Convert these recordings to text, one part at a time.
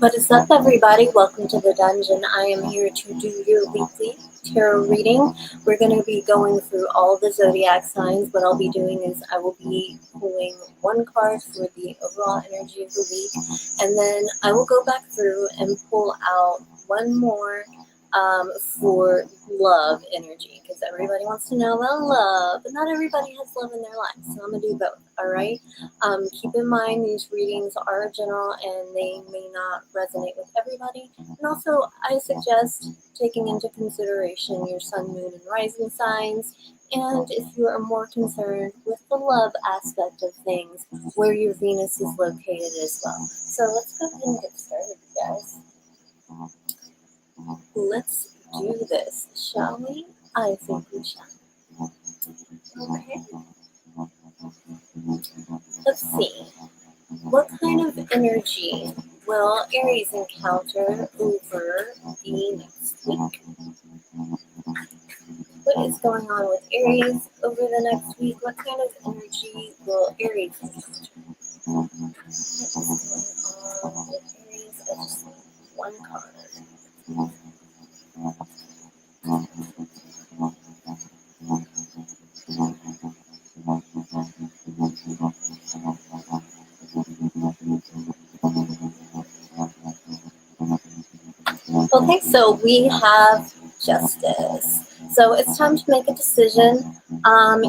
What is up, everybody? Welcome to the dungeon. I am here to do your weekly tarot reading. We're going to be going through all the zodiac signs. What I'll be doing is I will be pulling one card for the overall energy of the week, and then I will go back through and pull out one more for love energy, because everybody wants to know about love, but not everybody has love in their life, so I'm going to do both, all right? Keep in mind these readings are general and they may not resonate with everybody. And also, I suggest taking into consideration your sun, moon, and rising signs. And if you are more concerned with the love aspect of things, where your Venus is located as well. So let's go ahead and get started, you guys. Let's do this, shall we? I think we shall. Okay. Let's see. What kind of energy will Aries encounter over the next week? What is going on with Aries over the next week? What kind of energy will Aries encounter? What is going on with Aries? I just need one card. Okay, so we have justice. So it's time to make a decision.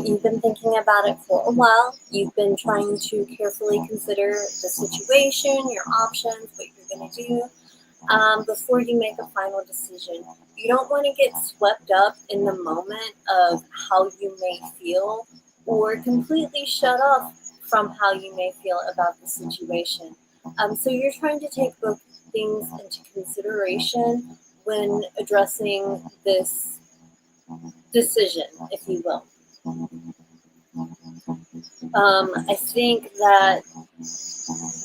You've been thinking about it for a while. You've been trying to carefully consider the situation, your options, what you're going to do before you make a final decision. You don't want to get swept up in the moment of how you may feel, or completely shut off from how you may feel about the situation. So you're trying to take both things into consideration when addressing this decision, if you will. I think that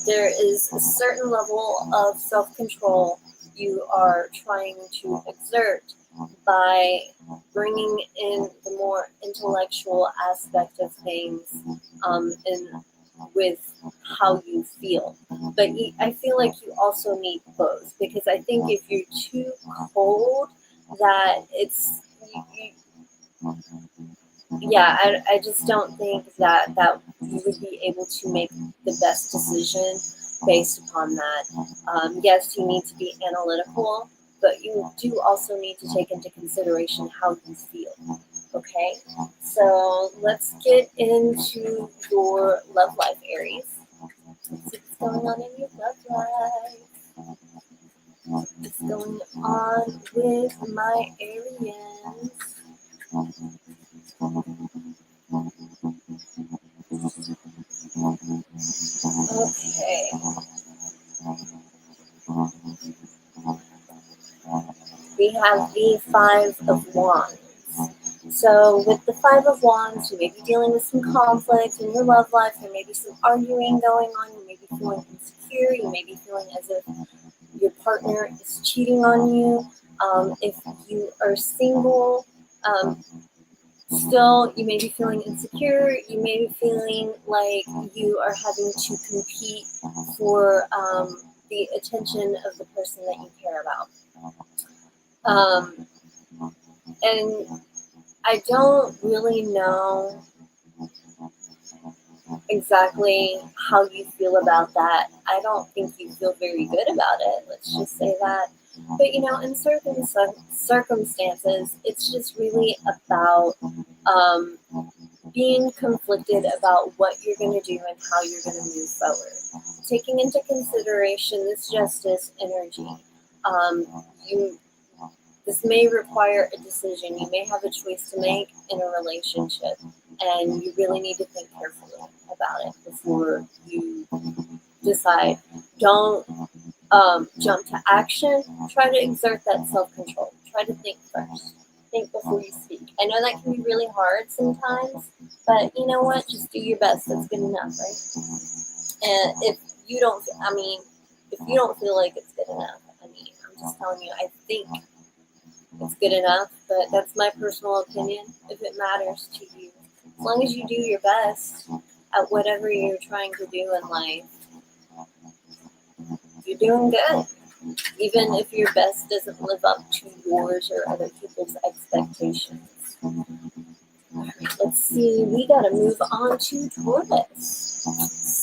there is a certain level of self-control you are trying to exert by bringing in the more intellectual aspect of things and with how you feel. But I feel like you also need both, because I think if you're too cold, that it's I just don't think that you would be able to make the best decision based upon that. Yes, you need to be analytical, but you do also need to take into consideration how you feel. Okay, so let's get into your love life, Aries. Let's see what's going on in your love life. What's going on with my Aries? Okay. We have the Five of Wands. So with the Five of Wands, you may be dealing with some conflict in your love life. There may be some arguing going on. You may be feeling insecure. You may be feeling as if your partner is cheating on you. If you are single, still, you may be feeling insecure. You may be feeling like you are having to compete for the attention of the person that you care about. And I don't really know exactly how you feel about that. I don't think you feel very good about it. Let's just say that. But, in certain circumstances, it's just really about being conflicted about what you're going to do and how you're going to move forward. Taking into consideration this justice energy, this may require a decision. You may have a choice to make in a relationship, and you really need to think carefully about it before you decide. Don't jump to action. Try to exert that self-control. Try to think first. Think before you speak. I know that can be really hard sometimes, but you know what? Just do your best. That's good enough, right? And if you don't feel like it's good enough, I'm just telling you, I think it's good enough, but that's my personal opinion. If it matters to you, as long as you do your best at whatever you're trying to do in life, you're doing good. even if your best doesn't live up to yours or other people's expectations. All right, let's see. We got to move on to Taurus.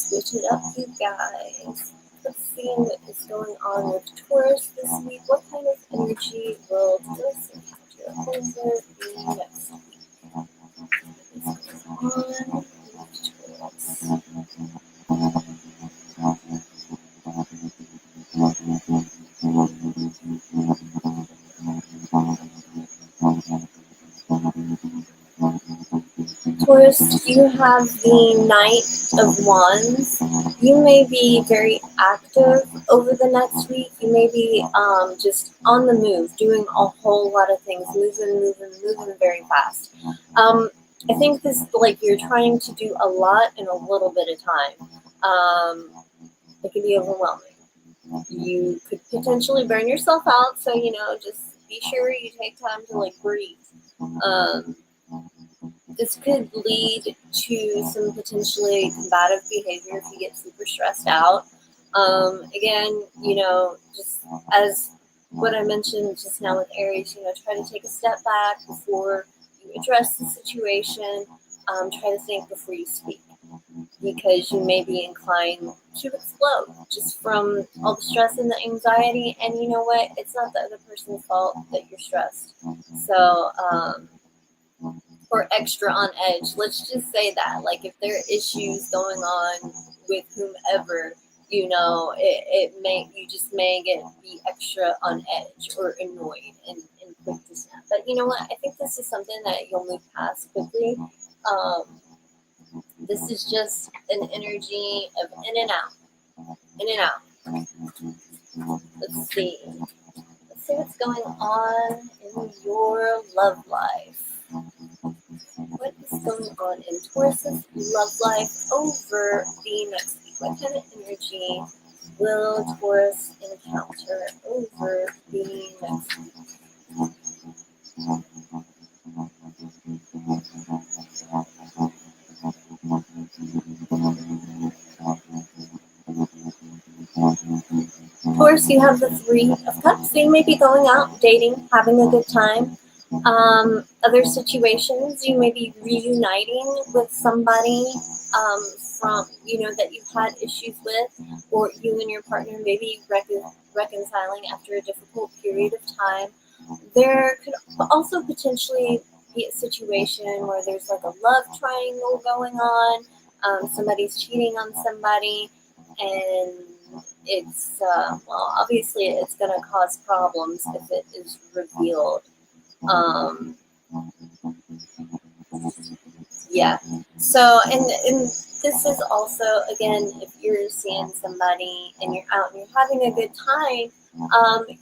Switch it up, you guys. Let's see what is going on with Taurus this week. What kind of energy will Taurus encounter over the next week? What is going on with Taurus? Taurus, you have the Knight of Wands. You may be very active over the next week. You may be just on the move, doing a whole lot of things, moving very fast. I think this, like, you're trying to do a lot in a little bit of time. It can be overwhelming. You could potentially burn yourself out, so, just be sure you take time to, like, breathe. This could lead to some potentially combative behavior if you get super stressed out. Again, just as what I mentioned just now with Aries, try to take a step back before you address the situation. Try to think before you speak, because you may be inclined to explode just from all the stress and the anxiety. And you know what? It's not the other person's fault that you're stressed. So, or extra on edge. Let's just say that. Like, if there are issues going on with whomever, you just may be extra on edge or annoyed and quick to snap. But you know what? I think this is something that you'll move past quickly. This is just an energy of in and out, in and out. Let's see what's going on in your love life. What is going on in Taurus's love life over the next week? What kind of energy will Taurus encounter over the next week? Taurus, you have the Three of Cups. So you may be going out, dating, having a good time. Other situations, you may be reuniting with somebody from, that you've had issues with, or you and your partner may be reconciling after a difficult period of time. There could also potentially be a situation where there's like a love triangle going on. Somebody's cheating on somebody, and it's, obviously it's going to cause problems if it is revealed. Yeah. So, and this is also, again, if you're seeing somebody and you're out and you're having a good time,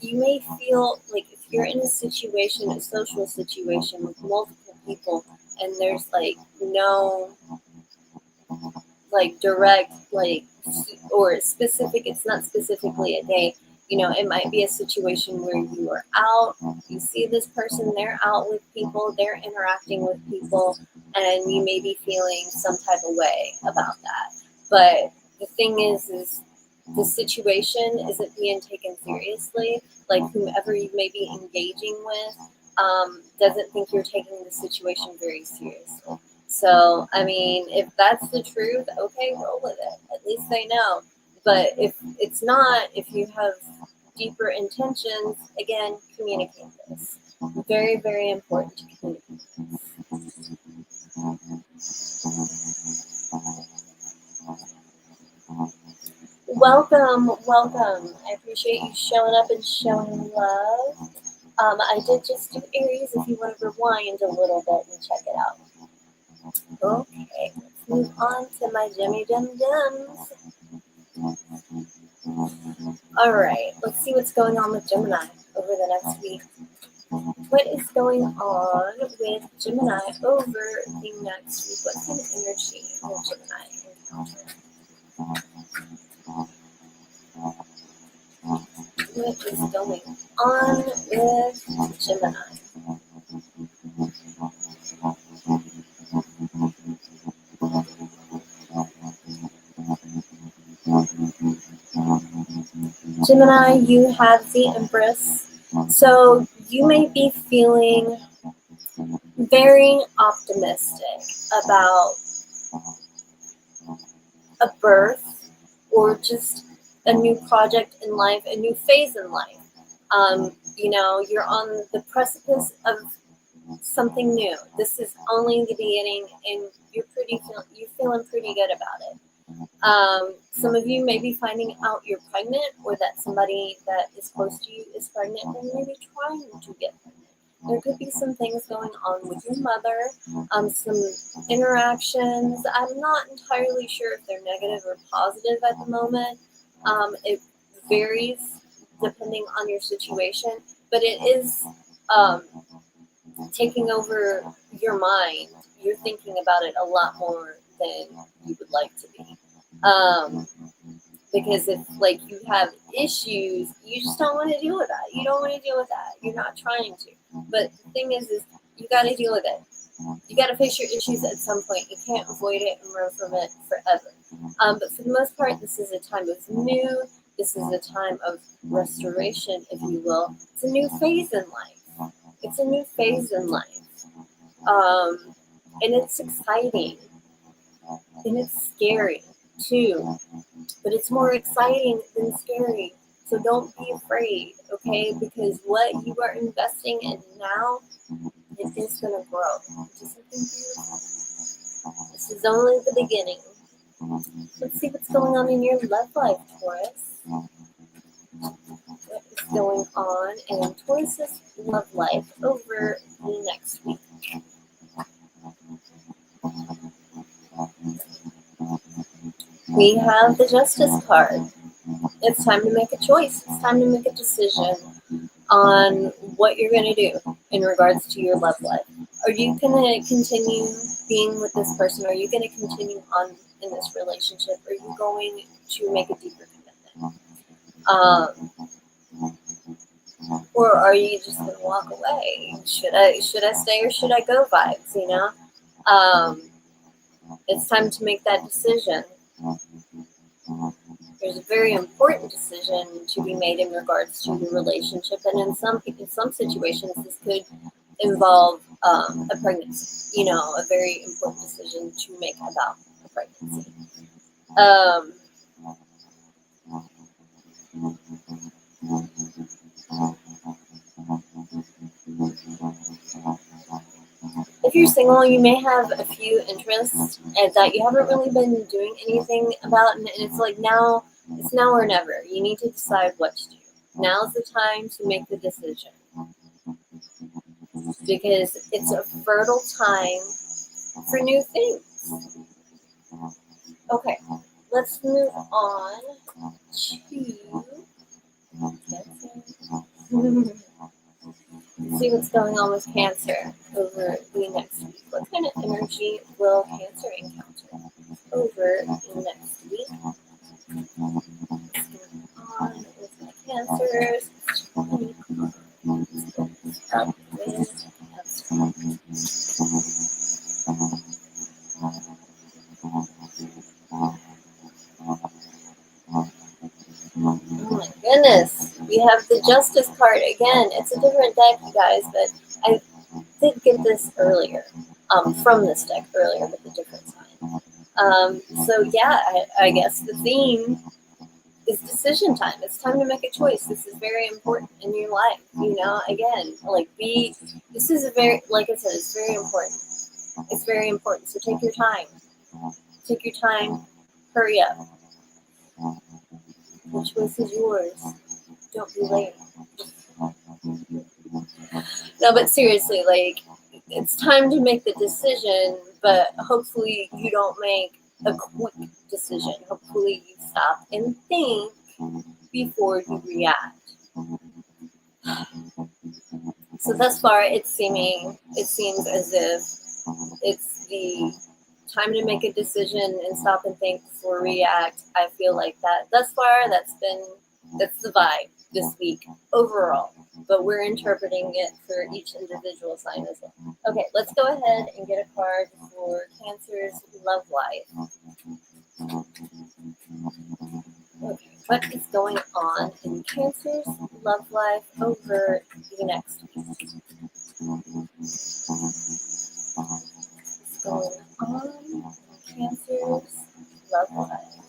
you may feel like if you're in a situation, a social situation with multiple people, and there's like no like direct, like, or specific, it's not specifically a date. It might be a situation where you are out, you see this person, they're out with people, they're interacting with people, and you may be feeling some type of way about that. But the thing is the situation isn't being taken seriously. Like, whomever you may be engaging with doesn't think you're taking the situation very seriously. So, I mean, if that's the truth, okay, roll with it. At least they know. But if it's not, if you have deeper intentions, again, communicate this. Very, very important to communicate this. Welcome. I appreciate you showing up and showing love. I did just do Aries if you want to rewind a little bit and check it out. Okay, let's move on to my Gemmy Gems. All right, let's see what's going on with Gemini over the next week. What is going on with Gemini over the next week? What kind of energy will Gemini encounter? What is going on with Gemini? Gemini, you have the Empress. So you may be feeling very optimistic about a birth or just a new project in life, a new phase in life. You're on the precipice of something new. This is only the beginning, and you're feeling pretty good about it. Some of you may be finding out you're pregnant, or that somebody that is close to you is pregnant, or maybe trying to get pregnant. There could be some things going on with your mother, some interactions. I'm not entirely sure if they're negative or positive at the moment. It varies depending on your situation, but it is taking over your mind. You're thinking about it a lot more than you would like to be. Because if like you have issues, you just don't want to deal with that. You don't want to deal with that. You're not trying to. But the thing is you got to deal with it. You got to face your issues at some point. You can't avoid it and run from it forever. But for the most part, this is a time of new. This is a time of restoration, if you will. It's a new phase in life. It's a new phase in life. And it's exciting. And it's scary, too. But it's more exciting than scary. So don't be afraid, okay? Because what you are investing in now, it is going to grow into something beautiful. This is only the beginning. Let's see what's going on in your love life, Taurus. What is going on in Taurus's love life over the next week? We have the Justice card. It's time to make a choice. It's time to make a decision on what you're going to do in regards to your love life. Are you going to continue being with this person? Are you going to continue on in this relationship? Are you going to make a deeper commitment? Or are you just going to walk away? Should I stay or should I go vibes, you know? It's time to make that decision. There's a very important decision to be made in regards to the relationship, and in some situations, this could involve a pregnancy. You know, a very important decision to make about a pregnancy. If you're single, you may have a few interests that you haven't really been doing anything about, and it's like it's now or never. You need to decide what to do. Now's the time to make the decision, because it's a fertile time for new things. Okay, let's move on to see what's going on with Cancer over the next week. What kind of energy will Cancer encounter over the next week? What's going on with my Cancers? Up with Oh my goodness, we have the Justice card again. It's a different deck, you guys, but I did get this earlier, from this deck earlier with a different sign. So yeah, I guess the theme is decision time. It's time to make a choice. This is very important in your life. You know, again, this is like I said, it's very important. It's very important. So take your time. Take your time. Hurry up. The choice is yours. Don't be late. No, but seriously, it's time to make the decision, but hopefully you don't make a quick decision. Hopefully you stop and think before you react. So thus far, it seems as if it's the time to make a decision and stop and think before react. I feel like that. Thus far, that's the vibe this week overall. But we're interpreting it for each individual sign as well. Okay, let's go ahead and get a card for Cancer's love life. Okay. What is going on in Cancer's love life over the next week? What's going on in Cancer's love life?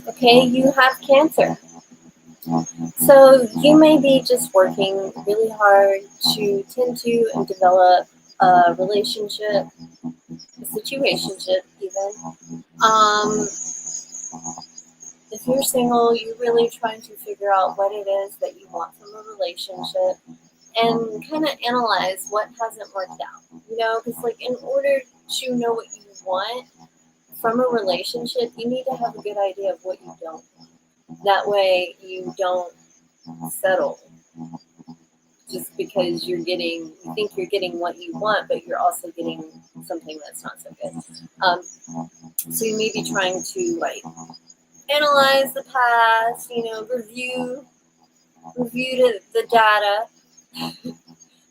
Okay, you have Cancer. So you may be just working really hard to tend to and develop a relationship, a situationship even. If you're single, you're really trying to figure out what it is that you want from a relationship and kind of analyze what hasn't worked out. Because like in order to know what you want from a relationship, you need to have a good idea of what you don't want. That way you don't settle just because you think you're getting what you want, but you're also getting something that's not so good. So you may be trying to like analyze the past, review the data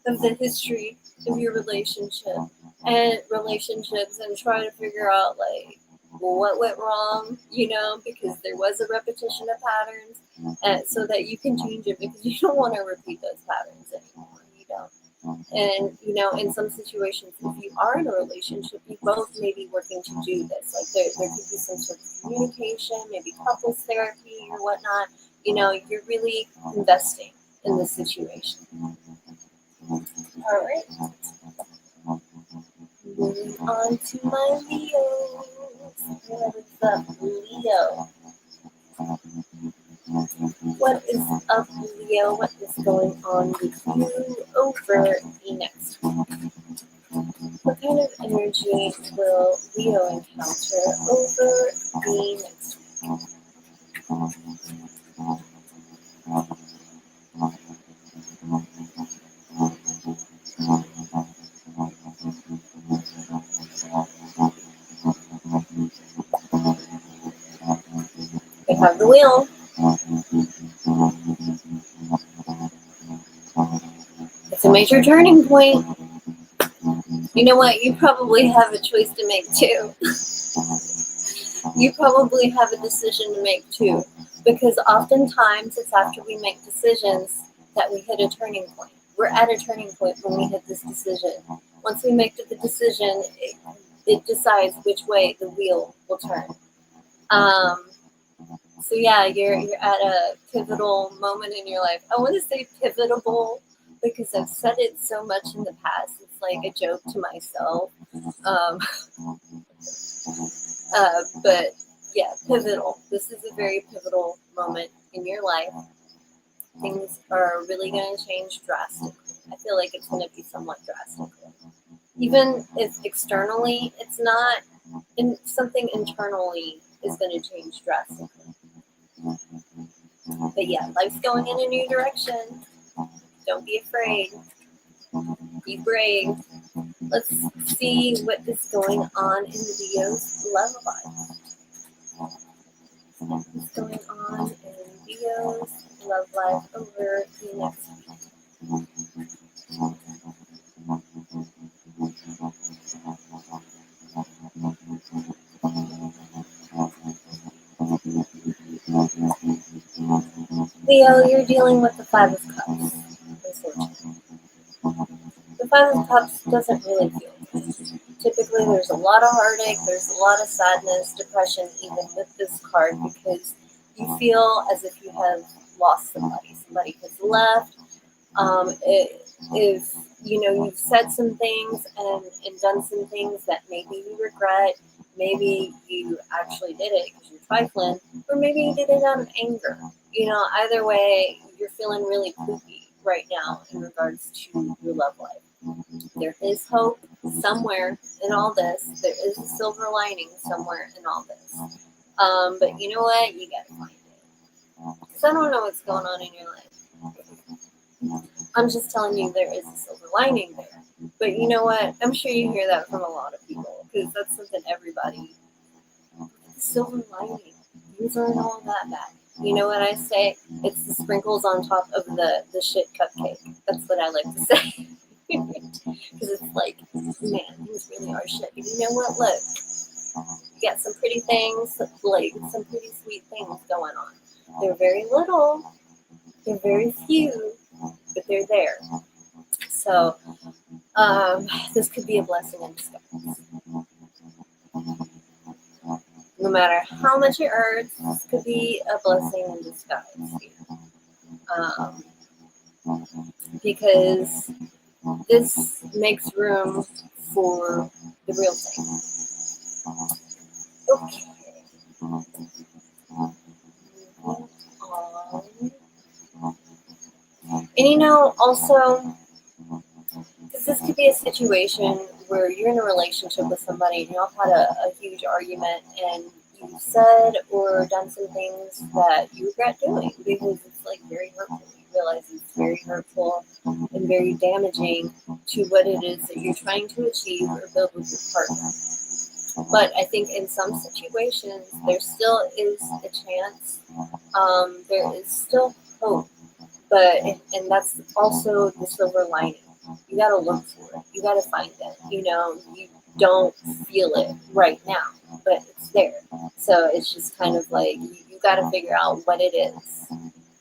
of the history of your relationships and try to figure out like what went wrong, because there was a repetition of patterns, and so that you can change it because you don't want to repeat those patterns anymore. You don't. And in some situations, if you are in a relationship, you both may be working to do this. Like there could be some sort of communication, maybe couples therapy or whatnot. You're really investing in the situation. All right. Moving on to my Leos. What is up, Leo? What is up, Leo? What is going on with you over the next week? What kind of energy will Leo encounter over the next week? We have the wheel. It's a major turning point. You know what? You probably have a choice to make too. You probably have a decision to make too. Because oftentimes it's after we make decisions that we hit a turning point. We're at a turning point when we hit this decision. Once we make the decision, it decides which way the wheel will turn. So yeah, you're at a pivotal moment in your life. I want to say pivotal because I've said it so much in the past. It's like a joke to myself. But yeah, pivotal. This is a very pivotal moment in your life. Things are really going to change drastically. I feel like it's going to be somewhat drastic. Even if externally it's not, something internally is going to change drastically. But yeah, life's going in a new direction. Don't be afraid. Be brave. Let's see what is going on in Leo's love life. What is going on in Leo's love life over the next week? Leo, you're dealing with the Five of Cups, unfortunately. The Five of Cups doesn't really feel good. Typically, there's a lot of heartache, there's a lot of sadness, depression, even with this card, because you feel as if you have lost somebody. Somebody has left. If you've said some things and done some things that maybe you regret, maybe you actually did it because you're trifling, or maybe you did it out of anger. Either way, you're feeling really poopy right now in regards to your love life. There is hope somewhere in all this. There is a silver lining somewhere in all this. But you know what? You gotta find it. Because I don't know what's going on in your life. I'm just telling you there is a silver lining there. But you know what? I'm sure you hear that from a lot of people because that's something everybody. Silver lining. Things aren't all that bad. You know what I say? It's the sprinkles on top of the shit cupcake. That's what I like to say. Because it's like, man, things really are shit. But you know what? Look, you got some pretty things, like some pretty sweet things going on. They're very little, they're very few, but they're there. So this could be a blessing in disguise. No matter how much it hurts, this could be a blessing in disguise here. Because this makes room for the real thing. Okay. And you know, also, because this could be a situation where you're in a relationship with somebody and y'all had a huge argument and you said or done some things that you regret doing because it's like very hurtful. You realize it's very hurtful and very damaging to what it is that you're trying to achieve or build with your partner. But I think in some situations, there still is a chance. There is still hope. But, and that's also the silver lining. You got to look for it. You got to find it. You know, you don't feel it right now, but it's there. So it's just kind of like you got to figure out what it is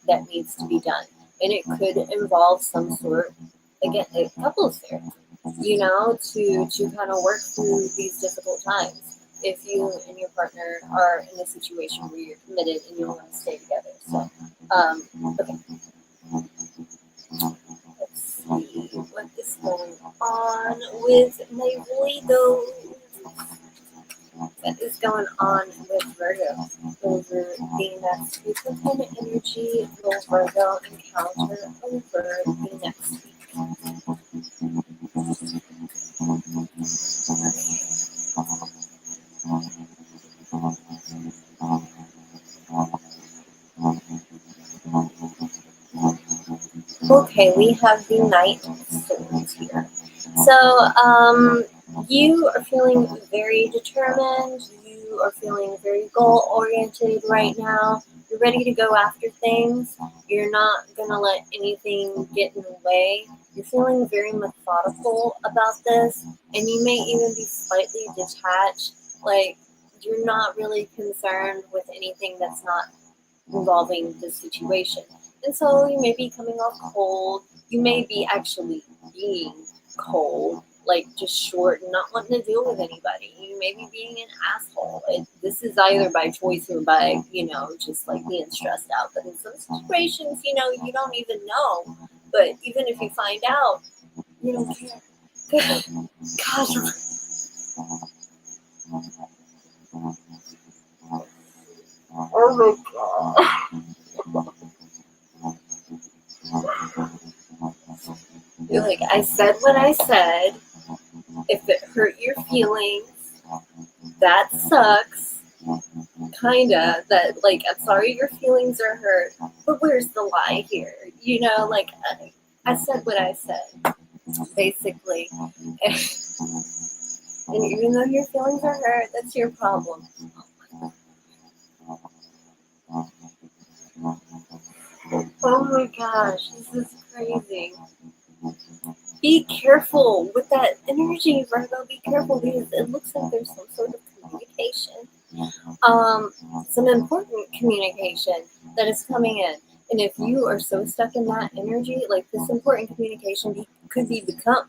that needs to be done. And it could involve some sort, again, a couples therapy, you know, to kind of work through these difficult times if you and your partner are in a situation where you're committed and you want to stay together. So, okay. Let's see what is going on with my Lego. What is going on with Virgo over the next week? What kind of energy will Virgo encounter over the next week? Okay, we have the Knight of Swords here. So, you are feeling very determined. You are feeling very goal-oriented right now. You're ready to go after things. You're not going to let anything get in the way. You're feeling very methodical about this, and you may even be slightly detached. Like, you're not really concerned with anything that's not involving the situation. And so you may be coming off cold. You may be actually being cold, like just short and not wanting to deal with anybody. You may be being an asshole. This is either by choice or by, you know, just like being stressed out. But in some situations, you know, you don't even know. But even if you find out, you don't care. Gosh. Oh my God. You're like, I said what I said. If it hurt your feelings, that sucks. Kinda. That, like, I'm sorry your feelings are hurt, but where's the lie here? You know, like, I said what I said, basically. And even though your feelings are hurt, that's your problem. Oh my gosh, this is crazy. Be careful with that energy, Virgo. Be careful because it looks like there's some sort of communication. Some important communication that is coming in. And if you are so stuck in that energy, like this important communication could be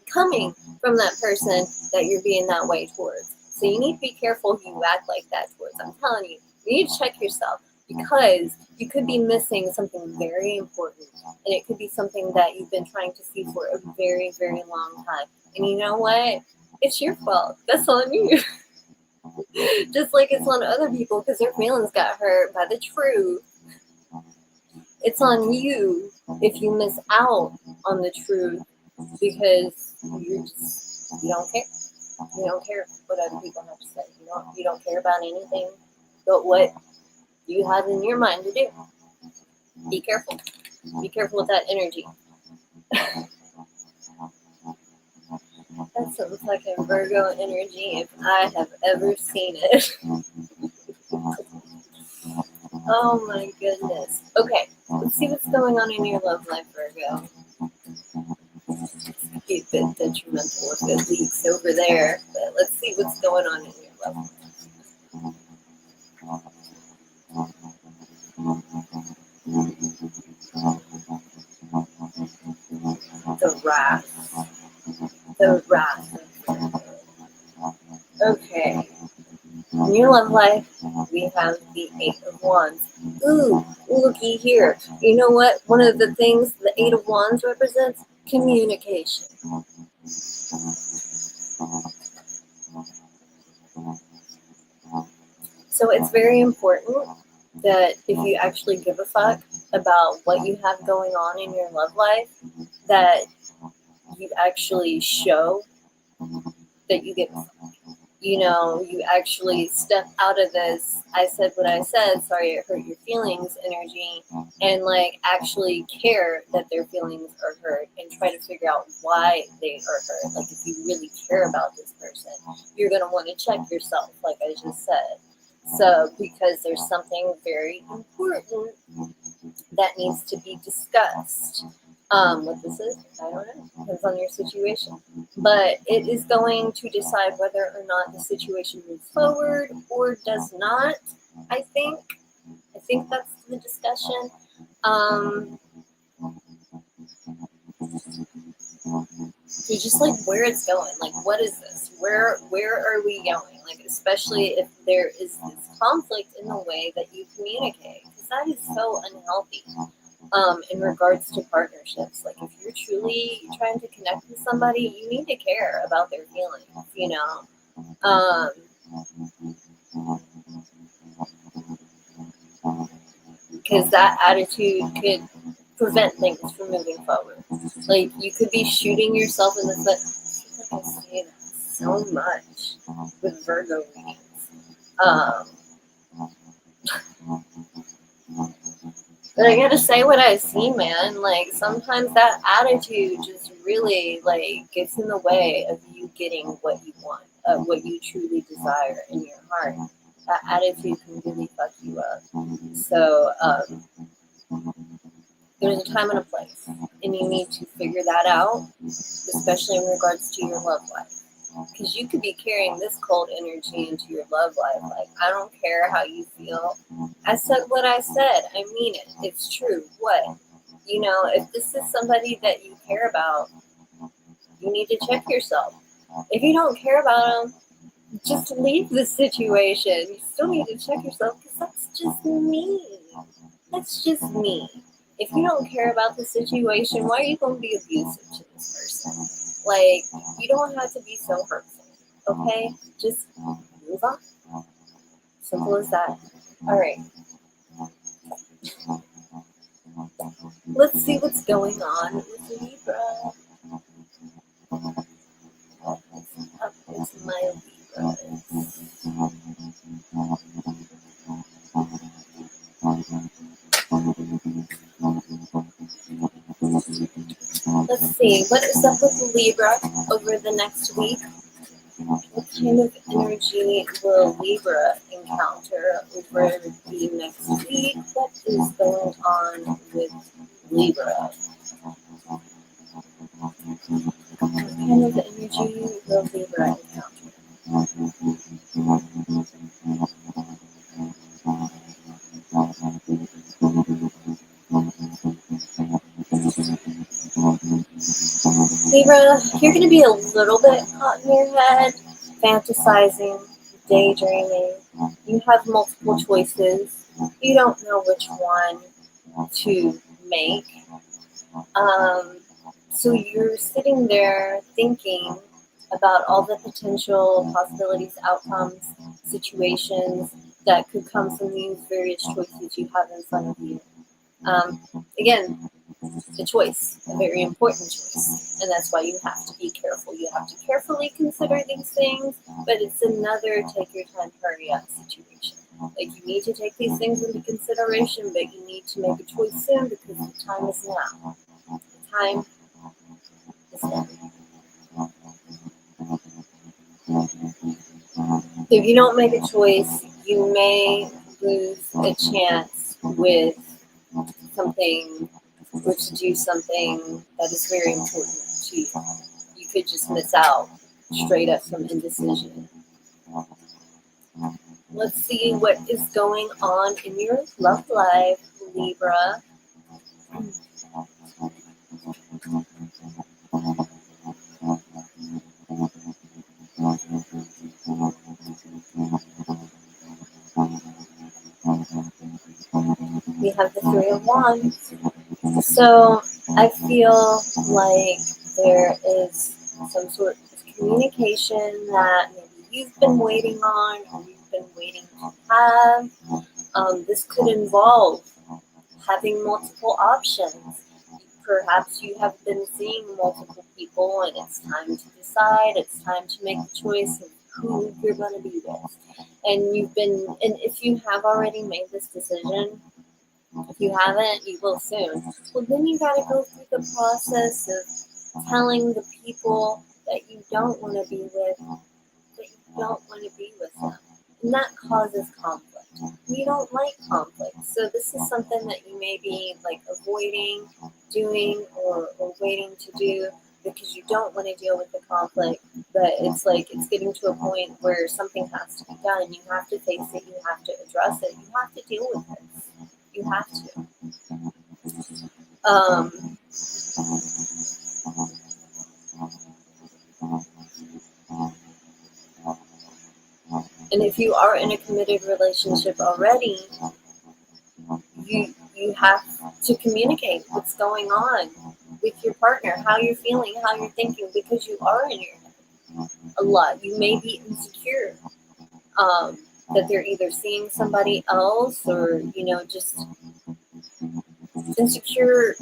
coming from that person that you're being that way towards. So you need to be careful who you act like that towards. I'm telling you, you need to check yourself because you could be missing something very important. And it could be something that you've been trying to see for a very, very long time. And you know what? It's your fault. That's on you. Just like it's on other people because their feelings got hurt by the truth. It's on you if you miss out on the truth because you don't care. You don't care what other people have to say. You don't care about anything but what you have in your mind to do. Be careful. Be careful with that energy. That sounds like a Virgo energy if I have ever seen it. Oh my goodness. Okay, let's see what's going on in your love life, Virgo. Could be a bit detrimental if it leaks over there, but let's see what's going on in your love life. The wrath. The wrath. Okay. In your love life, we have the Eight of Wands. Ooh, looky here. You know what? One of the things the Eight of Wands represents? Communication. So it's very important that if you actually give a fuck about what you have going on in your love life, that you actually show that you give a fuck. You know, you actually step out of this, I said what I said, sorry it hurt your feelings energy, and like actually care that their feelings are hurt and try to figure out why they are hurt. Like if you really care about this person, you're going to want to check yourself, like I just said. So, because there's something very important that needs to be discussed. What this is, I don't know. Depends on your situation. But it is going to decide whether or not the situation moves forward or does not, I think. I think that's the discussion. You just like where it's going. Like, what is this? Where are we going? Like, especially if there is this conflict in the way that you communicate, because that is so unhealthy. In regards to partnerships, like if you're truly trying to connect with somebody, you need to care about their feelings. You know, because that attitude could prevent things from moving forward. Like you could be shooting yourself in the foot. I feel like I say that so much with Virgo readings. But I gotta say what I see, man. Like sometimes that attitude just really like gets in the way of you getting what you want, what you truly desire in your heart. That attitude can really fuck you up. So there's a time and a place, and you need to figure that out, especially in regards to your love life. Because you could be carrying this cold energy into your love life. Like, I don't care how you feel. I said what I said. I mean it. It's true. What? You know, if this is somebody that you care about, you need to check yourself. If you don't care about them, just leave the situation. You still need to check yourself because that's just me. That's just me. If you don't care about the situation, why are you going to be abusive to this person? Like, you don't have to be so hurtful, okay? Just move on. Simple as that. All right. Let's see what's going on with Libra. What's up with my Libras? Let's see, what is up with Libra over the next week? What kind of energy will Libra encounter over the next week? What is going on with Libra? What kind of energy will Libra encounter? Libra, you're going to be a little bit caught in your head, fantasizing, daydreaming. You have multiple choices. You don't know which one to make. So you're sitting there thinking about all the potential possibilities, outcomes, situations that could come from these various choices you have in front of you. Again, a choice, a very important choice, and that's why you have to be careful. You have to carefully consider these things, but it's another take your time, hurry up situation. Like you need to take these things into consideration, but you need to make a choice soon because the time is now. The time is now. If you don't make a choice, you may lose a chance with something or to do something that is very important to you. You could just miss out straight up from indecision. Let's see what is going on in your love life, Libra. We have the Three of Wands. So I feel like there is some sort of communication that maybe you've been waiting on or you've been waiting to have. This could involve having multiple options. Perhaps you have been seeing multiple people and it's time to decide, it's time to make the choice of who you're going to be with. And if you have already made this decision, if you haven't, you will soon. Well, then you got to go through the process of telling the people that you don't want to be with that you don't want to be with them. And that causes conflict. You don't like conflict. So this is something that you may be like avoiding doing or waiting to do because you don't want to deal with the conflict. But it's like it's getting to a point where something has to be done. You have to face it. You have to address it. You have to deal with it. You have to. And if you are in a committed relationship already, you have to communicate what's going on with your partner, how you're feeling, how you're thinking, because you are in your head a lot. You may be insecure that they're either seeing somebody else or, just insecure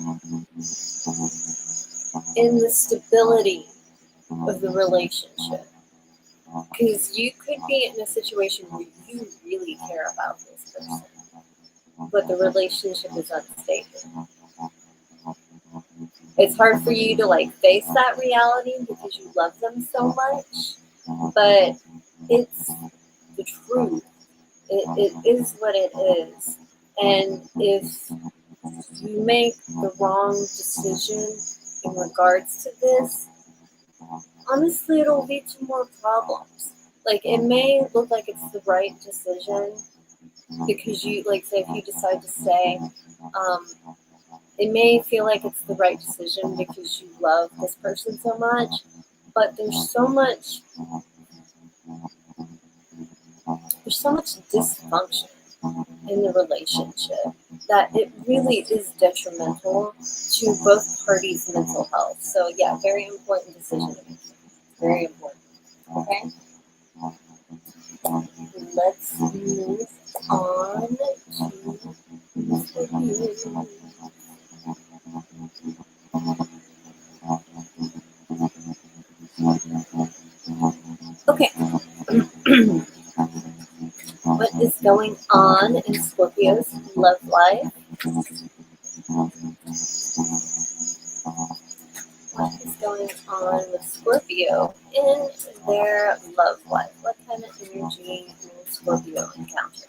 in the stability of the relationship. Because you could be in a situation where you really care about this person, but the relationship is unstable. It's hard for you to face that reality because you love them so much, but it's the truth. It is what it is. And if you make the wrong decision in regards to this, honestly, it'll lead to more problems. It may look like it's the right decision because you, say, if you decide to stay, it may feel like it's the right decision because you love this person so much, but there's so much dysfunction in the relationship that it really is detrimental to both parties' mental health. So yeah, very important decision to make. Very important. Okay? Let's move on to okay. What is going on in Scorpio's love life? What is going on with Scorpio in their love life? What kind of energy will Scorpio encounter?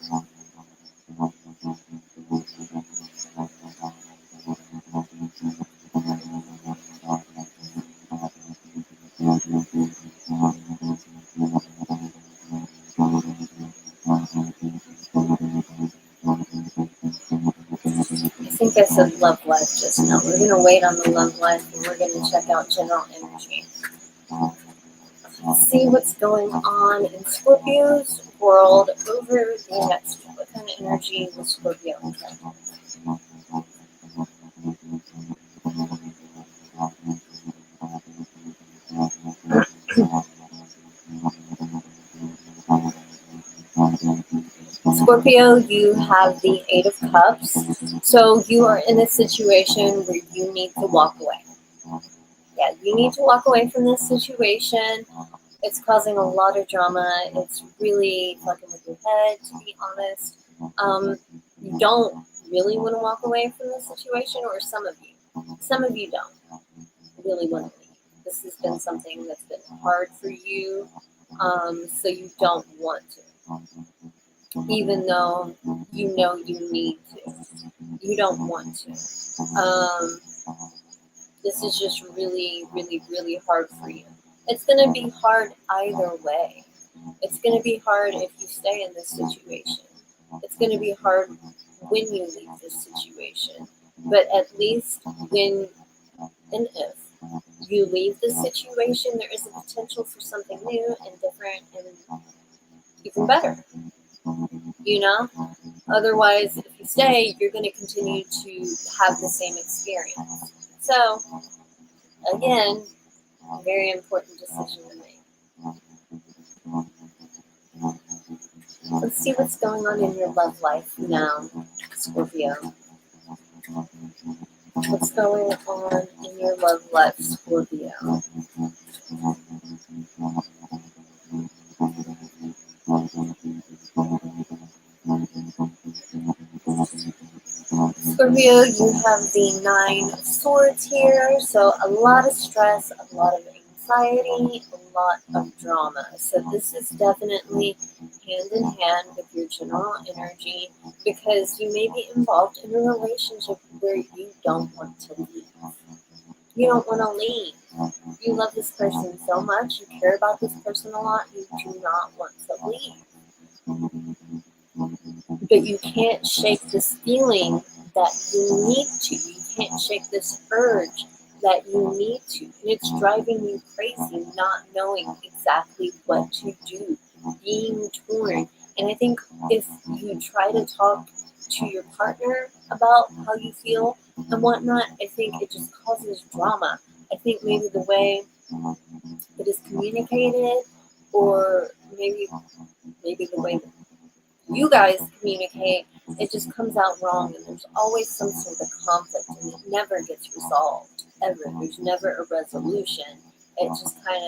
I think I said love life just now. We're going to wait on the love life and we're going to check out general energy. See what's going on in Scorpio's world over the next week. What kind of energy will Scorpio encounter? Scorpio, you have the Eight of Cups. So you are in a situation where you need to walk away. Yeah, you need to walk away from this situation. It's causing a lot of drama. It's really fucking with your head, to be honest. You don't really want to walk away from this situation, or some of you don't really want to leave. This has been something that's been hard for you, so you don't want to. even though you know you need to. You don't want to. This is just really, really, really hard for you. It's going to be hard either way. It's going to be hard if you stay in this situation. It's going to be hard when you leave this situation. But at least when and if you leave this situation, there is a potential for something new and different and even better. You know? Otherwise, if you stay, you're going to continue to have the same experience. So, again, a very important decision to make. Let's see what's going on in your love life now, Scorpio. What's going on in your love life, Scorpio? Scorpio, you have the 9 of Swords here, so a lot of stress, a lot of anxiety, a lot of drama. So this is definitely hand in hand with your general energy, because you may be involved in a relationship where you don't want to leave. You don't want to leave. You love this person so much, you care about this person a lot, you do not want to leave. But you can't shake this feeling that you need to. You can't shake this urge that you need to. And it's driving you crazy, not knowing exactly what to do, being torn. And I think if you try to talk to your partner about how you feel and whatnot, I think it just causes drama. I think maybe the way it is communicated, or maybe the way that you guys communicate, it just comes out wrong, and there's always some sort of conflict, and it never gets resolved, ever. There's never a resolution. It just kind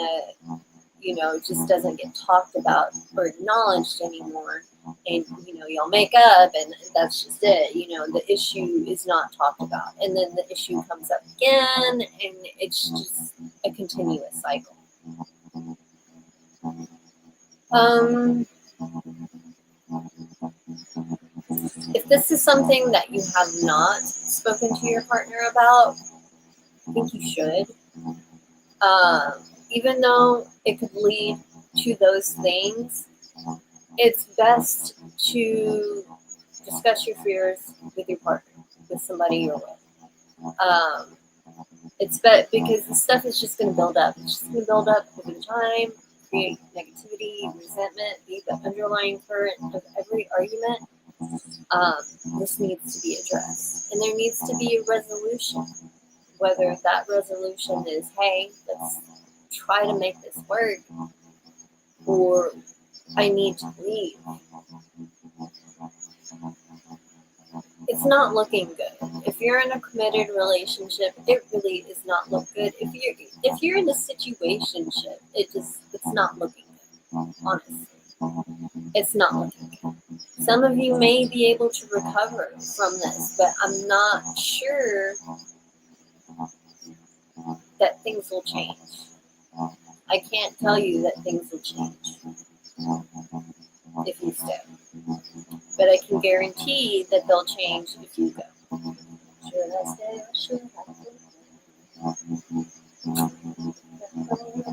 of, it just doesn't get talked about or acknowledged anymore. And, y'all make up, and that's just it. The issue is not talked about. And then the issue comes up again, and it's just a continuous cycle. If this is something that you have not spoken to your partner about, I think you should. Even though it could lead to those things, it's best to discuss your fears with your partner, with somebody you're with. It's because the stuff is just going to build up. It's just going to build up over time, create negativity, resentment, be the underlying current of every argument. This needs to be addressed. And there needs to be a resolution. Whether that resolution is, hey, let's try to make this work, or I need to leave. It's not looking good. If you're in a committed relationship, it really is not look good. If you're in a situationship, it's not looking good. Honestly, it's not looking good. Some of you may be able to recover from this, but I'm not sure that things will change. I can't tell you that things will change if you stay. But I can guarantee that they'll change if you go. Should I stay or should I go?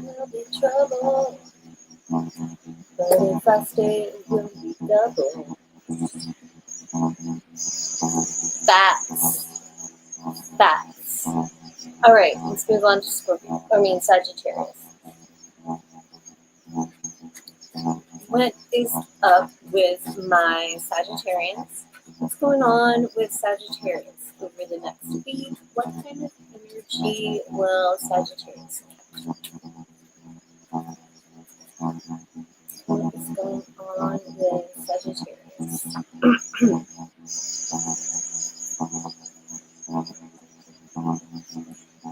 There'll be trouble. But if I stay, it will be double. Facts. All right, let's move on to Sagittarius. What is up with my Sagittarians? What's going on with Sagittarius over the next week? What kind of energy will Sagittarius catch? What is going on with Sagittarius?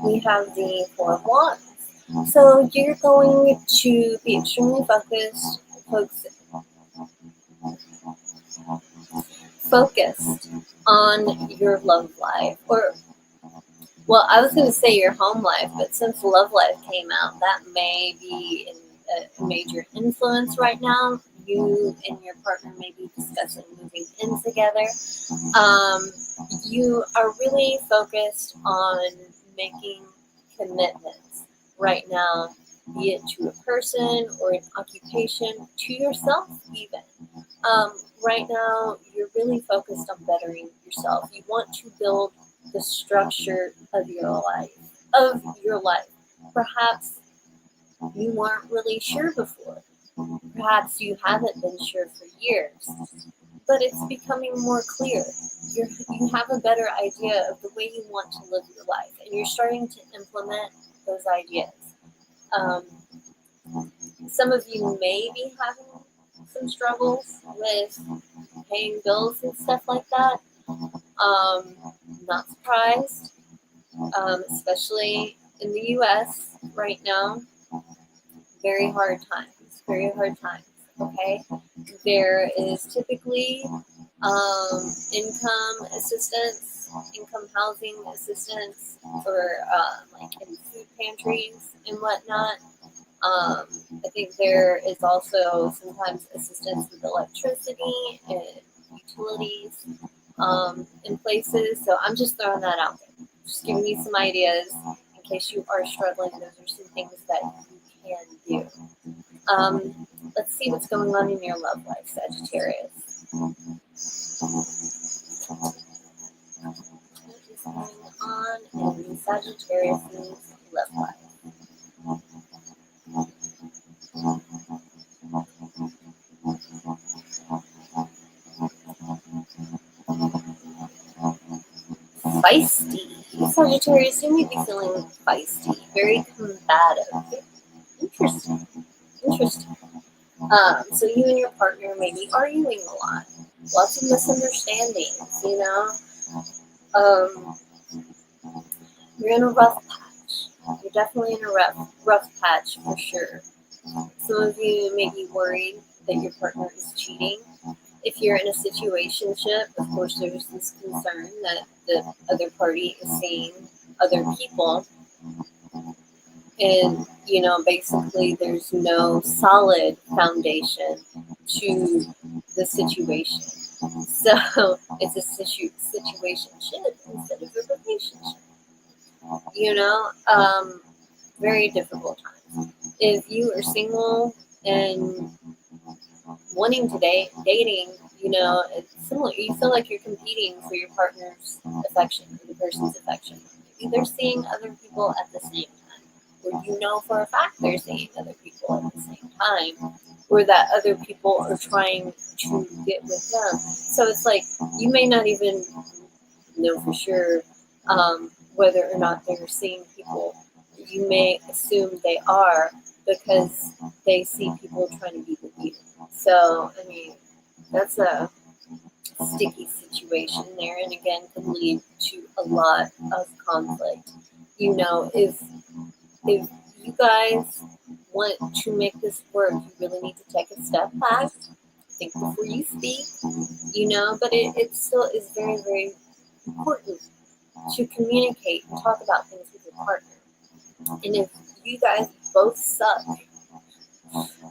We have the 4 of Wands. So you're going to be extremely focused on your love life, I was going to say your home life, but since love life came out, that may be a major influence right now. you and your partner may be discussing moving in together. You are really focused on making commitments right now, be it to a person or an occupation, to yourself even. Right now, you're really focused on bettering yourself. You want to build the structure of your life. Perhaps you weren't really sure before. Perhaps you haven't been sure for years, but it's becoming more clear. You have a better idea of the way you want to live your life, and you're starting to implement those ideas. Um, some of you may be having some struggles with paying bills and stuff like that. Not surprised, especially in the U.S. right now. Very hard times. Very hard times. Okay, there is typically income assistance, income housing assistance for like in food pantries and whatnot. I think there is also sometimes assistance with electricity and utilities in places. So I'm just throwing that out there. Just giving you some ideas in case you are struggling. Those are some things that you can do. Let's see what's going on in your love life, Sagittarius. What is going on in Sagittarius' love life? Feisty. Sagittarius, you may be feeling feisty, very combative. Interesting. Interesting. So you and your partner may be arguing a lot. Lots of misunderstandings, you know. You're in a rough patch. You're definitely in a rough patch for sure. Some of you may be worried that your partner is cheating. If you're in a situationship, of course, there's this concern that the other party is seeing other people. And, you know, basically there's no solid foundation to the situation. So it's a situationship instead of a relationship. You know, very difficult times. If you are single and wanting to dating, you know, it's similar. You feel like you're competing for your partner's affection or the person's affection. Maybe they're seeing other people at the same time, or you know for a fact they're seeing other people at the same time, or that other people are trying to get with them. So it's like you may not even know for sure whether or not they're seeing people. You may assume they are because they see people trying to be with you. So, I mean, that's a sticky situation there, and again, can lead to a lot of conflict. You know, if you guys want to make this work, you really need to take a step back, think before you speak, you know, but it still is very, very important to communicate and talk about things with your partner. And if you guys both suck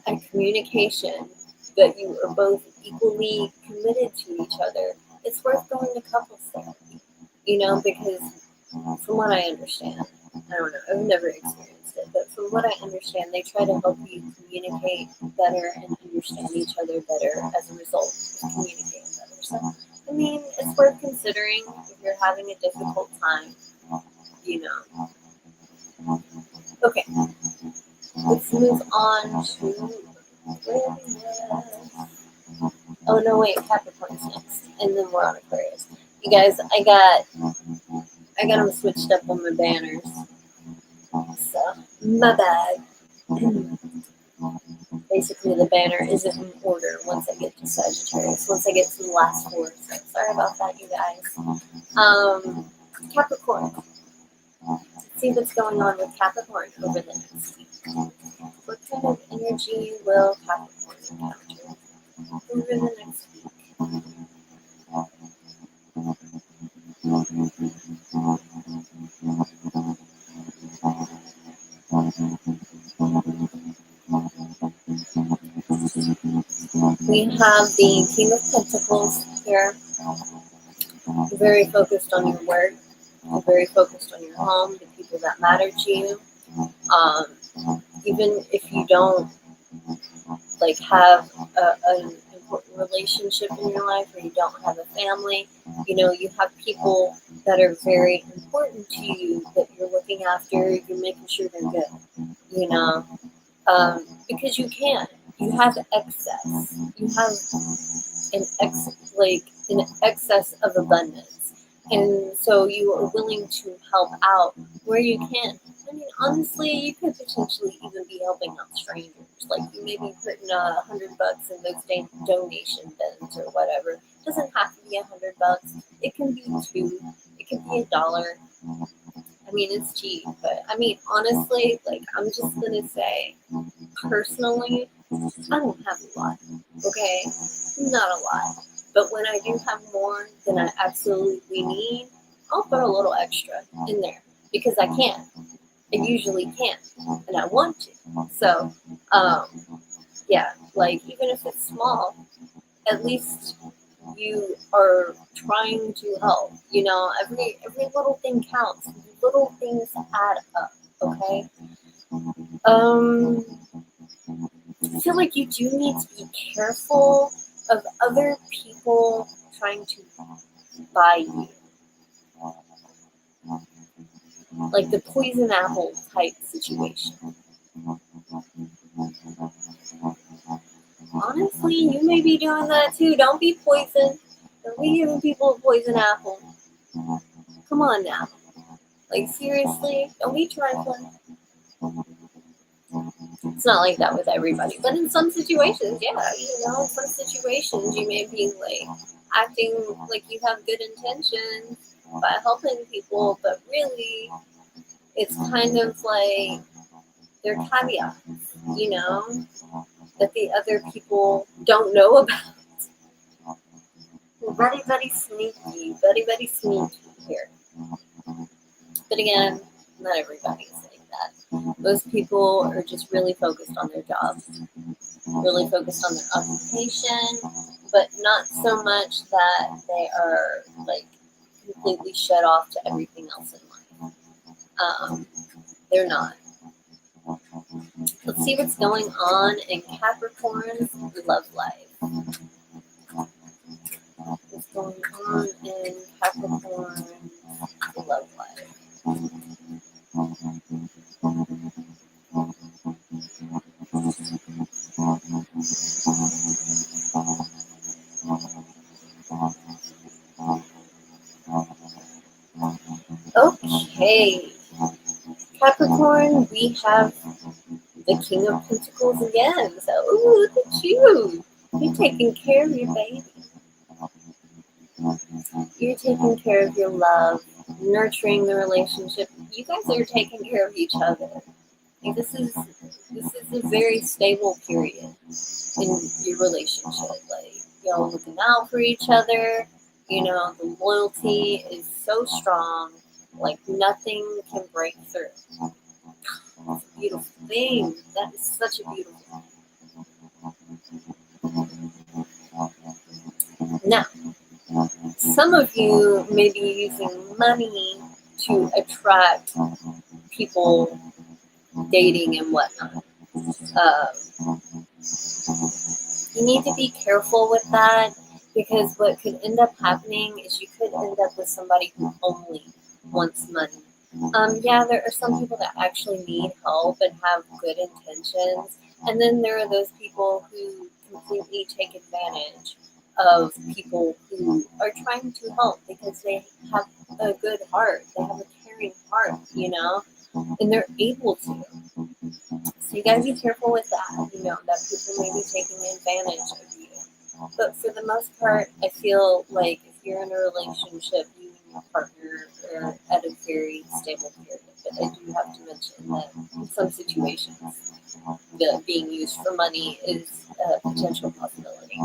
at communication, but you are both equally committed to each other, it's worth going to couples therapy, you know, because from what I understand, I don't know, I've never experienced it, but from what I understand, they try to help you communicate better and understand each other better as a result of communicating better. So, I mean, it's worth considering if you're having a difficult time, you know. Okay, let's move on to oh no, wait, Capricorn's next, and then we're on Aquarius. You guys, I got them switched up on my banners, so my bad. Basically, the banner isn't in order once I get to Sagittarius. Once I get to the last four, so sorry about that, you guys. Capricorn. Let's see what's going on with Capricorn over the next week. What kind of energy will Capricorn encounter over the next week? We have the King of Pentacles here. You're very focused on your work. You're very focused on your home, the people that matter to you. Even if you don't like have an important relationship in your life, or you don't have a family, you know, you have people that are very important to you that you're looking after. You're making sure they're good, you know, because you can. You have excess. You have an excess of abundance, and so you are willing to help out where you can. I mean, honestly, you could potentially even be helping out strangers. Like you may be putting $100 in those donation bins or whatever. It doesn't have to be $100. It can be two. It can be $1. I mean, it's cheap, but I mean, honestly, like I'm just gonna say, personally, I don't have a lot. Okay, not a lot. But when I do have more than I absolutely need, I'll put a little extra in there because I can. I usually can, and I want to. So, yeah, like even if it's small, at least you are trying to help. You know, every little thing counts. Little things add up. Okay. I feel like you do need to be careful of other people trying to buy you, like the poison apple type situation. Honestly, you may be doing that too. Don't be poisoned. Don't be giving people a poison apple. Come on now. Like, seriously, don't be trifling. It's not like that with everybody, but in some situations, yeah, you know, in some situations you may be like acting like you have good intentions by helping people, but really it's kind of like they're caveats, you know, that the other people don't know about. Very sneaky, very sneaky here. But again, not everybody's like that. Most people are just really focused on their job, really focused on their occupation, but not so much that they are like completely shut off to everything else in life. They're not. Let's see what's going on in Capricorn's love life. What's going on in Capricorn's love life? Okay, Capricorn, we have the King of Pentacles again. So, ooh, look at you. You're taking care of your baby. You're taking care of your love, nurturing the relationship. You guys are taking care of each other. Like, this is a very stable period in your relationship. Like, y'all looking out for each other. You know, the loyalty is so strong. Like, nothing can break through. That's a beautiful thing. That is such a beautiful thing. Now, some of you may be using money to attract people dating and whatnot. You need to be careful with that because what could end up happening is you could end up with somebody who only wants money. Yeah, there are some people that actually need help and have good intentions, and then there are those people who completely take advantage of people who are trying to help because they have a good heart, they have a caring heart, you know, and they're able to. So you gotta be careful with that, you know, that people may be taking advantage of you. But for the most part, I feel like if you're in a relationship, you and your partner are at a very stable period. But I do have to mention that in some situations, the being used for money is a potential possibility.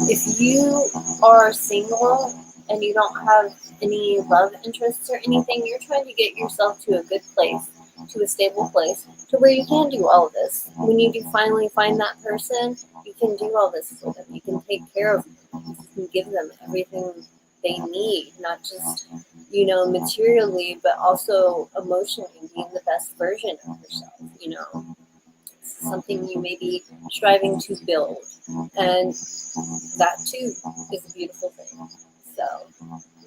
If you are single and you don't have any love interests or anything, you're trying to get yourself to a good place, to a stable place, to where you can do all of this. When you do finally find that person, you can do all this for them. You can take care of them. You can give them everything they need, not just, materially, but also emotionally, being the best version of yourself, something you may be striving to build. And that too is a beautiful thing. So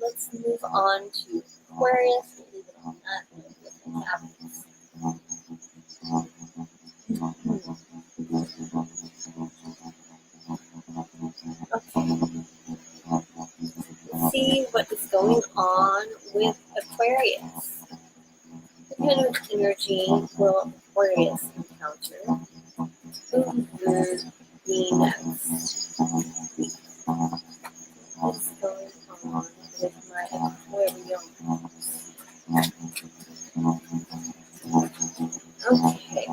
let's move on to Aquarius. We'll leave it on that note with the captains. Okay. Let's see what is going on with Aquarius. What kind of energy will Aquarius encounter over the next week? What's going on with my Aquarium? Okay.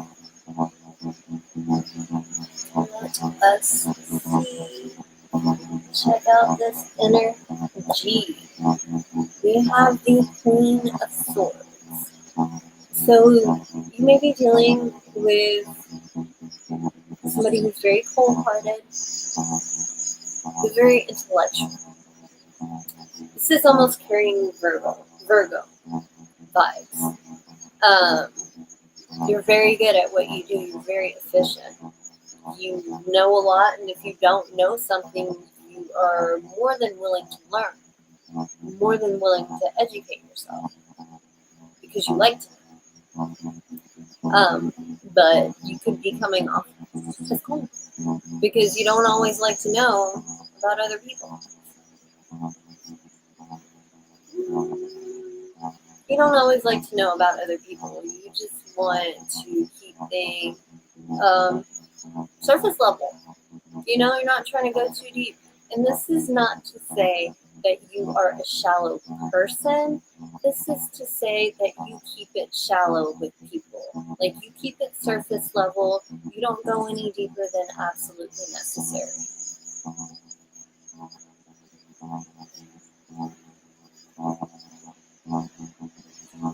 Let us see. Check out this energy. We have the Queen of Swords. So you may be dealing with somebody who's very cold-hearted, who's very intellectual. This is almost carrying Virgo vibes. You're very good at what you do. You're very efficient. You know a lot, and if you don't know something, you are more than willing to learn, more than willing to educate yourself, because you like to. But you could be coming off as cold, because you don't always like to know about other people. You don't always like to know about other people. You just want to keep things surface level. You're not trying to go too deep. And this is not to say that you are a shallow person. This is to say that you keep it shallow with people. Like, you keep it surface level. You don't go any deeper than absolutely necessary.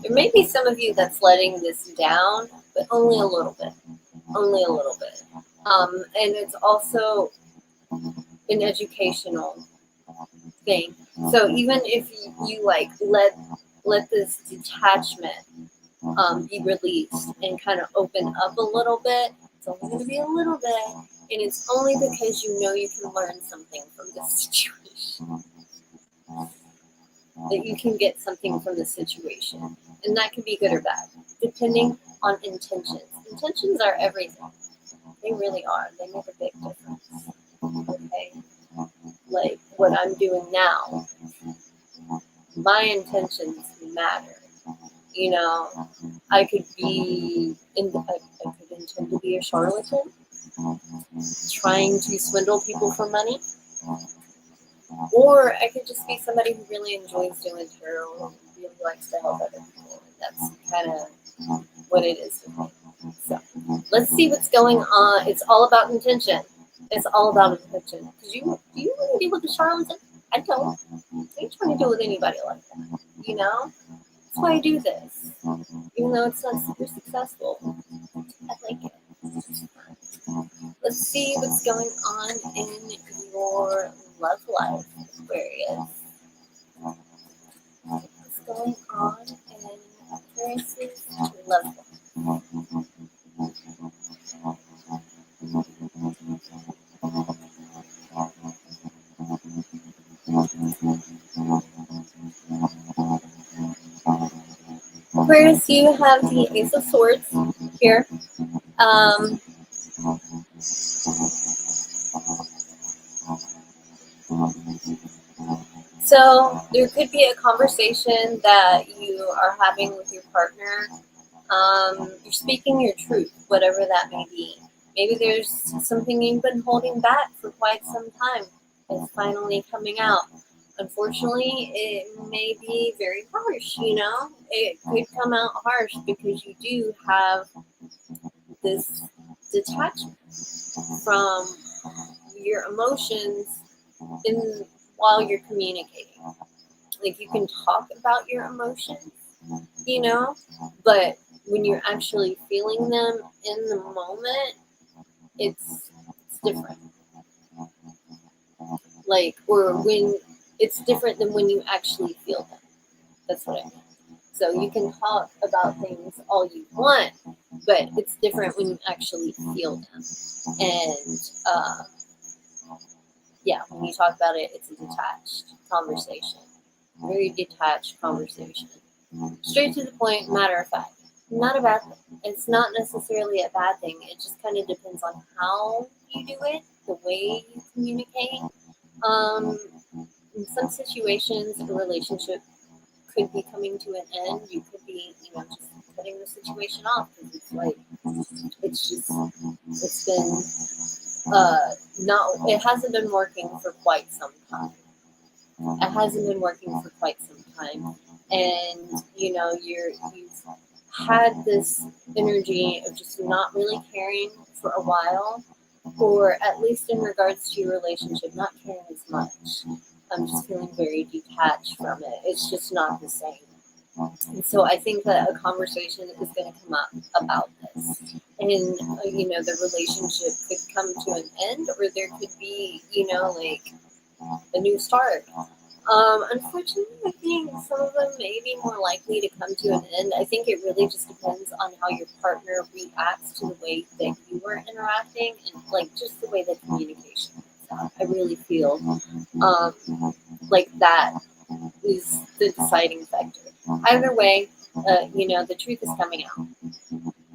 There may be some of you that's letting this down, but only a little bit. Only a little bit. And it's also an educational thing. So even if you like let this detachment be released and kind of open up a little bit, it's only going to be a little bit, and it's only because you know you can learn something from this situation. That you can get something from the situation. And that can be good or bad, depending on intentions. Intentions are everything. They really are. They make a big difference. Okay? Like what I'm doing now, my intentions matter. I could intend to be a charlatan, trying to swindle people for money. Or I could just be somebody who really enjoys doing tarot and really likes to help other people. That's kind of what it is with me. So let's see what's going on. It's all about intention. It's all about intention. Do you want to deal with a charlatan? I don't. I ain't trying to deal with anybody like that. That's why I do this. Even though it's not super successful, I like it. Let's see what's going on in your love life, Aquarius. What's going on in Aquarius's love life? Aquarius, you have the Ace of Swords here. So there could be a conversation that you are having with your partner. You're speaking your truth, whatever that may be. Maybe there's something you've been holding back for quite some time. It's finally coming out. Unfortunately, it may be very harsh, It could come out harsh because you do have this detachment from your emotions in while you're communicating. Like, you can talk about your emotions, you know, but when you're actually feeling them in the moment, it's different. Like, or when it's different than when you actually feel them. That's what I mean. So you can talk about things all you want, but it's different when you actually feel them. And yeah, when you talk about it, it's a detached conversation, very detached conversation, straight to the point, matter of fact. Not a bad thing. It's not necessarily a bad thing. It just kind of depends on how you do it, the way you communicate. Um, in some situations, a relationship could be coming to an end. You could be, just cutting the situation off because it's like, it's been not, it hasn't been working for quite some time. It hasn't been working for quite some time, and you've had this energy of just not really caring for a while, or at least in regards to your relationship, not caring as much. I'm just feeling very detached from it. It's just not the same. And so I think that a conversation is going to come up about this. And, the relationship could come to an end, or there could be, like a new start. Unfortunately, I think some of them may be more likely to come to an end. I think it really just depends on how your partner reacts to the way that you were interacting, and like just the way that communication is out. I really feel like that is the deciding factor. Either way, the truth is coming out.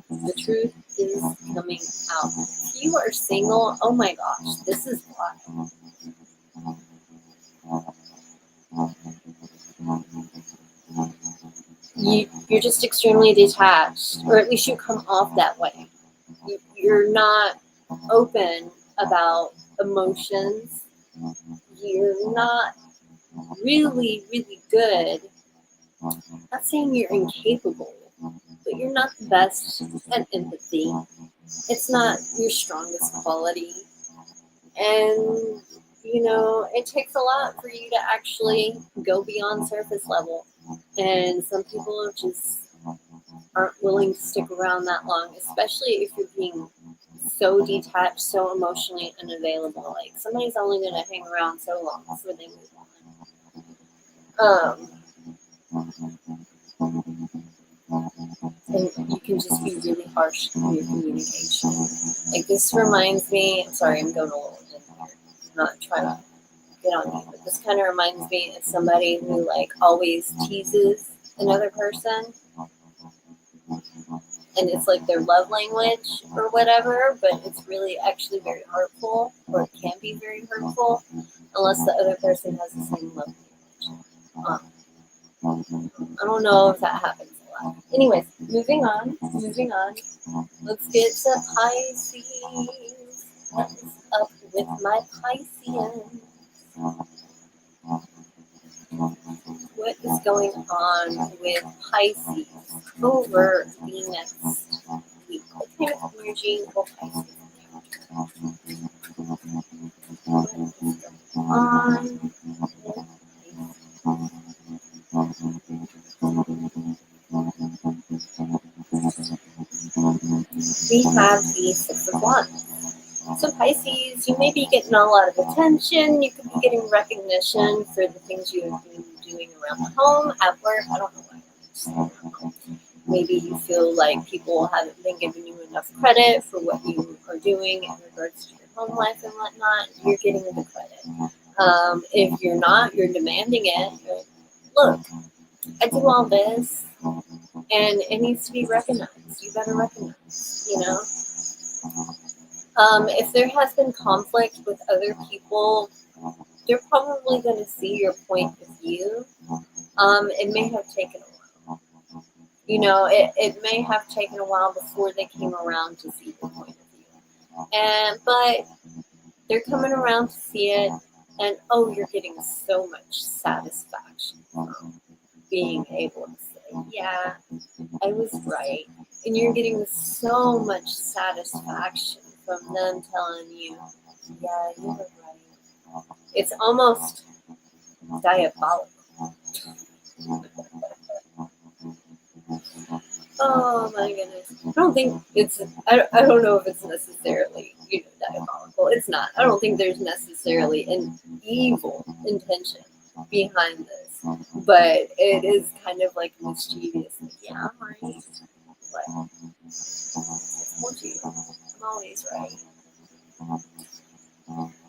The truth is coming out. If you are single, oh my gosh, this is why. You're just extremely detached, or at least you come off that way. You're not open about emotions. You're not really, really good. I'm not saying you're incapable, but you're not the best at empathy. It's not your strongest quality. And, it takes a lot for you to actually go beyond surface level. And some people just aren't willing to stick around that long, especially if you're being so detached, so emotionally unavailable. Like, somebody's only going to hang around so long before they move on. And you can just be really harsh in your communication. Like, this reminds me, sorry, I'm going a little in here. I'm not trying to get on you, but this kind of reminds me of somebody who, like, always teases another person. And it's like their love language or whatever, but it's really actually very hurtful, or it can be very hurtful, unless the other person has the same love language. I don't know if that happens a lot. Anyways, moving on. Let's get to Pisces. What is up with my Pisceans? What is going on with Pisces over the next week? What kind of energy will Pisces on? We have the Six of Wands. So Pisces, you may be getting a lot of attention. You could be getting recognition for the things you have been doing around the home, at work. I don't know why. Maybe you feel like people haven't been giving you enough credit for what you are doing in regards to your home life and whatnot. You're getting the credit. If you're not, you're demanding it. You're like, look, I do all this, and it needs to be recognized. You better recognize, If there has been conflict with other people, they're probably going to see your point of view. It may have taken a while. It may have taken a while before they came around to see your point of view. But they're coming around to see it, and you're getting so much satisfaction from being able to say, yeah, I was right. And you're getting so much satisfaction from them telling you, yeah, you were right. It's almost diabolical. Oh my goodness. I don't think it's, I don't know if it's necessarily, diabolical. It's not. I don't think there's necessarily an evil intention behind this. But it is kind of like mischievous. Yeah, right. Like, I told you, I'm always right.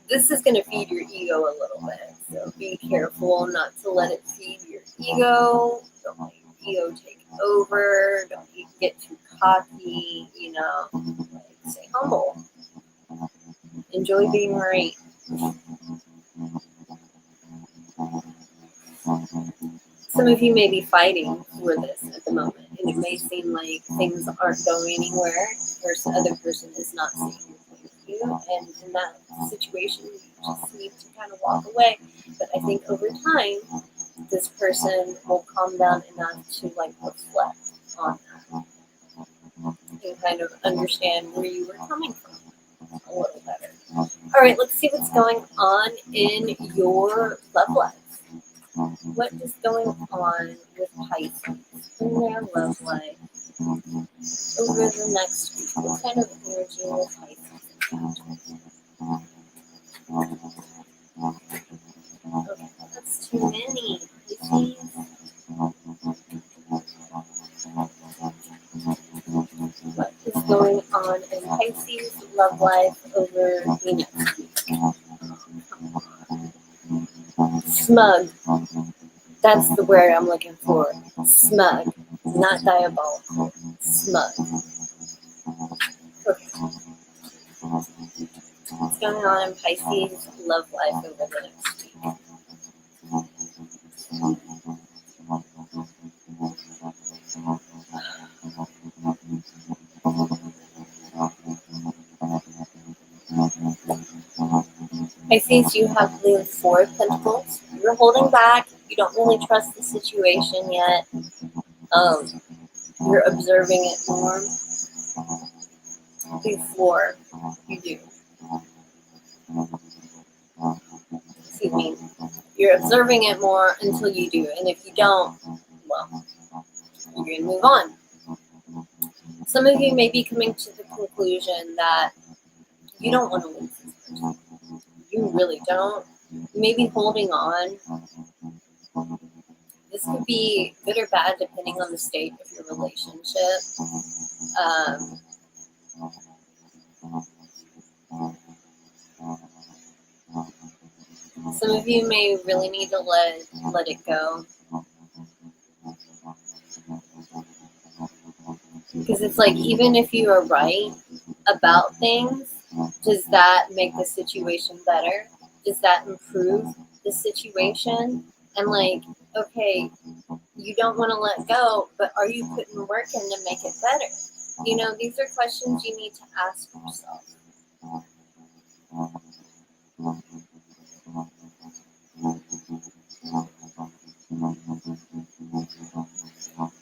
This is going to feed your ego a little bit. So be careful not to let it feed your ego. Don't let your ego take over. Don't get too cocky, like stay humble. Enjoy being right. Some of you may be fighting for this at the moment, and it may seem like things aren't going anywhere, or some other person is not seeing your point of view, and in that situation, you just need to kind of walk away. But I think over time, this person will calm down enough to reflect on that and kind of understand where you were coming from a little better. All right, let's see what's going on in your love life. What is going on with Pisces in their love life over the next week? What kind of energy will Pisces? Okay, that's too many. Pisces. What is going on in Pisces love life over the next week? Smug. That's the word I'm looking for. Smug. Not diabolical. Smug. Okay. What's going on in Pisces love life over the next week? Pisces, you have the Four of Pentacles. You're holding back. You don't really trust the situation yet. You're observing it more before you do. Excuse me. You're observing it more until you do. And if you don't, well, you're going to move on. Some of you may be coming to the conclusion that you don't want to lose this person. You really don't. You may be holding on. This could be good or bad depending on the state of your relationship. Some of you may really need to let it go. Because it's like, even if you are right about things, does that make the situation better? Does that improve the situation? And okay, you don't want to let go, but are you putting work in to make it better? These are questions you need to ask yourself.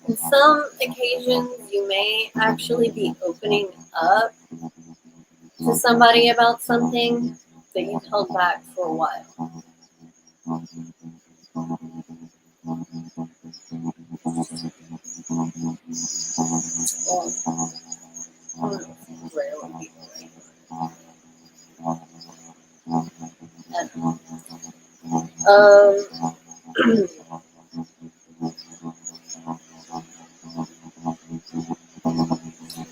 On some occasions, you may actually be opening up to somebody about something that you've held back for a while.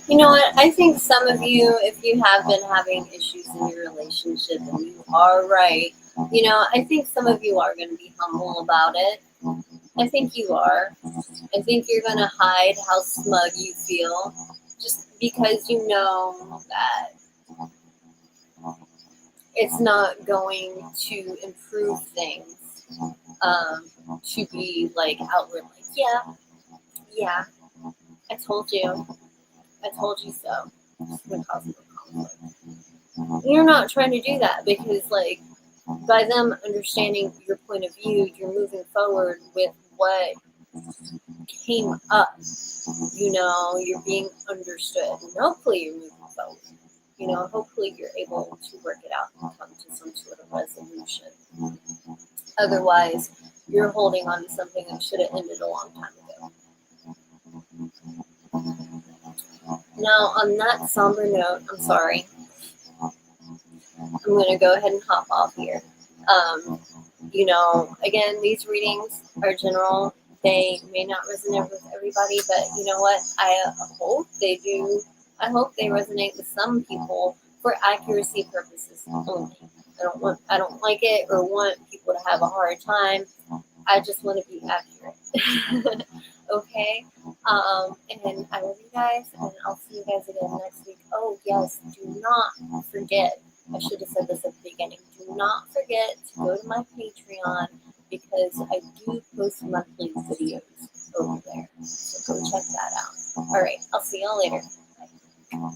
You know what? I think some of you, if you have been having issues in your relationship and you are right, I think some of you are going to be humble about it. I think you are. I think you're going to hide how smug you feel just because you know that it's not going to improve things to be outward yeah, I told you so. It's going to cause more conflict. You're not trying to do that because by them understanding your point of view, you're moving forward with what came up. You're being understood. And hopefully you're moving forward. you know, hopefully you're able to work it out and come to some sort of resolution. Otherwise, you're holding on to something that should have ended a long time ago. Now, on that somber note, I'm sorry, I'm going to go ahead and hop off here. You know, again, these readings are general. They may not resonate with everybody, but you know what? I hope they do. I hope they resonate with some people for accuracy purposes only. I don't like it or want people to have a hard time. I just want to be accurate. Okay? And I love you guys, and I'll see you guys again next week. Oh, yes, do not forget. I should have said this at the beginning. Do not forget to go to my Patreon because I do post monthly videos over there. So go check that out. All right, I'll see y'all later. Bye.